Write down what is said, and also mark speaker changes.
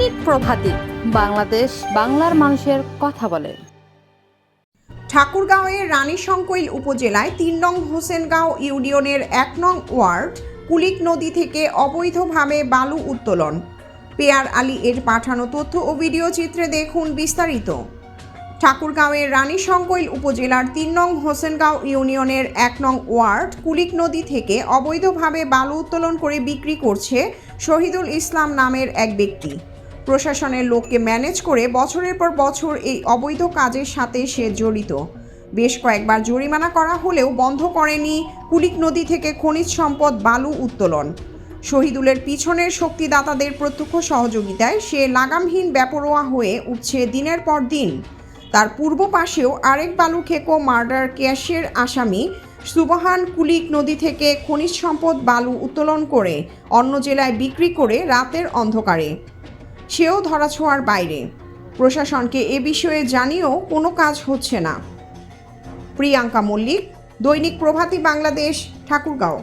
Speaker 1: দৈনিক প্রভাতী, বাংলাদেশ বাংলার মানুষের কথা বলে।
Speaker 2: ঠাকুরগাঁওয়ের রানীশংকৈল উপজেলায় ৩ নং হোসেনগাঁও ইউনিয়নের ১ নং ওয়ার্ড কুলিক নদী থেকে অবৈধভাবে বালু উত্তোলন। পেয়ার আলী এর পাঠানো তথ্য ও ভিডিও চিত্রে দেখুন বিস্তারিত। ঠাকুরগাঁওয়ের রানীশংকৈল উপজেলার ৩ নং হোসেনগাঁও ইউনিয়নের ১ নং ওয়ার্ড কুলিক নদী থেকে অবৈধভাবে বালু উত্তোলন করে বিক্রি করছে শহীদুল ইসলাম নামের এক ব্যক্তি। প্রশাসনের লোককে ম্যানেজ করে বছরের পর বছর এই অবৈধ কাজের সাথে সে জড়িত। বেশ কয়েকবার জরিমানা করা হলেও বন্ধ করেনি কুলিক নদী থেকে খনিজ সম্পদ বালু উত্তোলন। শহীদুলের পিছনের শক্তিদাতাদের প্রত্যক্ষ সহযোগিতায় সে লাগামহীন বেপরোয়া হয়ে উঠছে দিনের পর দিন। তার পূর্ব পাশেও আরেক বালু খেকো মার্ডার কেসের আসামি সুবহান কুলিক নদী থেকে খনিজ সম্পদ বালু উত্তোলন করে অন্য জেলায় বিক্রি করে রাতের অন্ধকারে। সেও ধরাছোঁয়ার বাইরে। প্রশাসনকে এ বিষয়ে জানিয়েও কোনো কাজ হচ্ছে না। প্রিয়াঙ্কা মল্লিক, দৈনিক প্রভাতী, বাংলাদেশ, ঠাকুরগাঁও।